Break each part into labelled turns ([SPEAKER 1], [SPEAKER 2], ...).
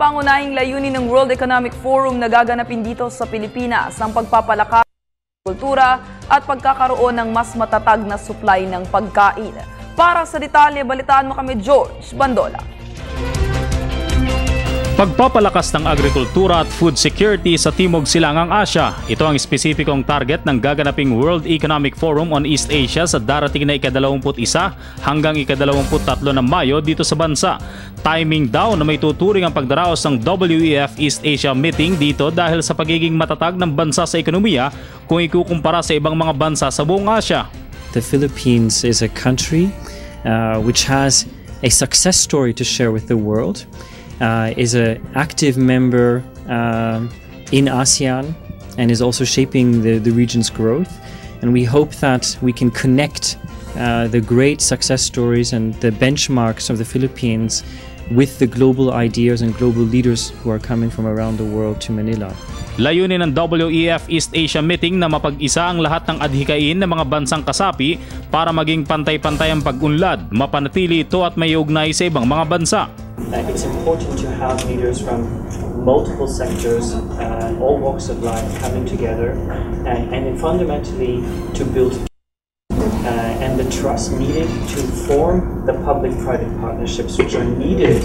[SPEAKER 1] Pangunahing layunin ng World Economic Forum na gaganapin dito sa Pilipinas ang pagpapalakas ng kultura at pagkakaroon ng mas matatag na supply ng pagkain. Para sa detalye, balitaan mo kami George Bandola.
[SPEAKER 2] Pagpapalakas ng agrikultura at food security sa Timog Silangang Asya. Ito ang espesipikong target ng gaganaping World Economic Forum on East Asia sa darating na ika-21 hanggang ika-23 ng Mayo dito sa bansa. Timing daw na may tuturing ang pagdaraos ng WEF East Asia meeting dito dahil sa pagiging matatag ng bansa sa ekonomiya kung ikukumpara sa ibang mga bansa sa buong Asya.
[SPEAKER 3] The Philippines is a country which has a success story to share with the world. Is an active member in ASEAN and is also shaping the region's growth. And we hope that we can connect the great success stories and the benchmarks of the Philippines with the global ideas and global leaders who are coming from around the world to Manila.
[SPEAKER 2] Layunin ng WEF East Asia meeting na mapag-isa ang lahat ng adhikain ng mga bansang kasapi para maging pantay-pantay ang pag-unlad, mapanatili ito at may ugnay sa ibang mga bansa.
[SPEAKER 3] It's important to have leaders from multiple sectors, all walks of life coming together and fundamentally to build and the trust needed to form the public-private partnerships which are needed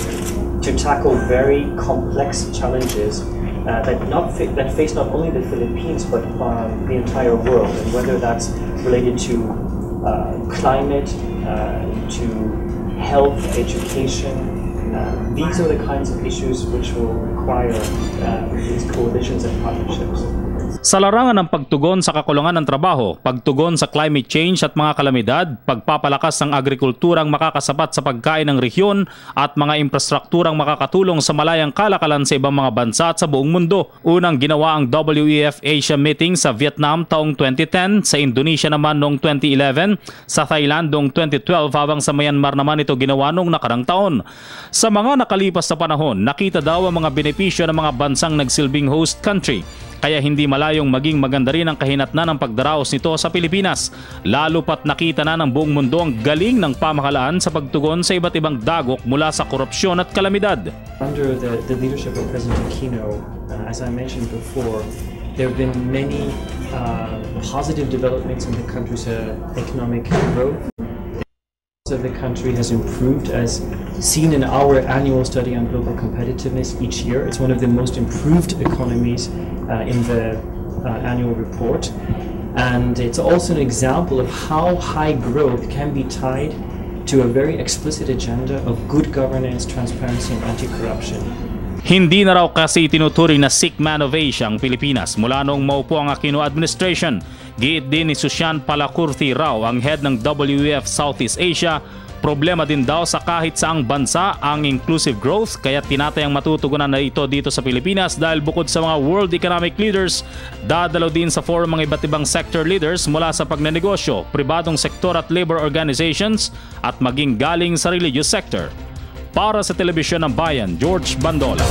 [SPEAKER 3] to tackle very complex challenges that face not only the Philippines but the entire world, and whether that's related to climate, to health, education. These are the kinds of issues which will require these coalitions and partnerships.
[SPEAKER 2] Sa larangan ng pagtugon sa kakulangan ng trabaho, pagtugon sa climate change at mga kalamidad, pagpapalakas ng agrikulturang makakasapat sa pagkain ng rehiyon at mga infrastrukturang makakatulong sa malayang kalakalan sa ibang mga bansa at sa buong mundo. Unang ginawa ang WEF Asia meeting sa Vietnam taong 2010, sa Indonesia naman noong 2011, sa Thailand noong 2012 habang sa Myanmar naman ito ginawa noong nakarang taon. Sa mga nakalipas na panahon, nakita daw ang mga benepisyo ng mga bansang nagsilbing host country. Kaya hindi malayong maging maganda rin ang kahinatnan ng pagdaraos nito sa Pilipinas. Lalo pat nakita na ng buong mundo ang galing ng pamahalaan sa pagtugon sa iba't ibang dagok mula sa korupsyon at kalamidad.
[SPEAKER 3] Under the leadership of President Aquino, as I mentioned before, there have been many positive developments in the country's economic growth. Of the country has improved as seen in our annual study on global competitiveness each year. It's one of the most improved economies in the annual report, and it's also an example of how high growth can be tied to a very explicit agenda of good governance, transparency and anti-corruption.
[SPEAKER 2] Hindi na raw kasi tinuturing na sick man of Asia ang Pilipinas mula noong maupo ang Aquino administration. Giit din ni Susyan Palacurti raw, ang head ng WEF Southeast Asia, problema din daw sa kahit saang bansa ang inclusive growth, kaya tinatayang matutugunan na ito dito sa Pilipinas dahil bukod sa mga world economic leaders, dadalaw din sa forum mga iba't ibang sector leaders mula sa pagnenegosyo, pribadong sektor at labor organizations at maging galing sa religious sector. Para sa Telebisyon ng Bayan, George Bandola.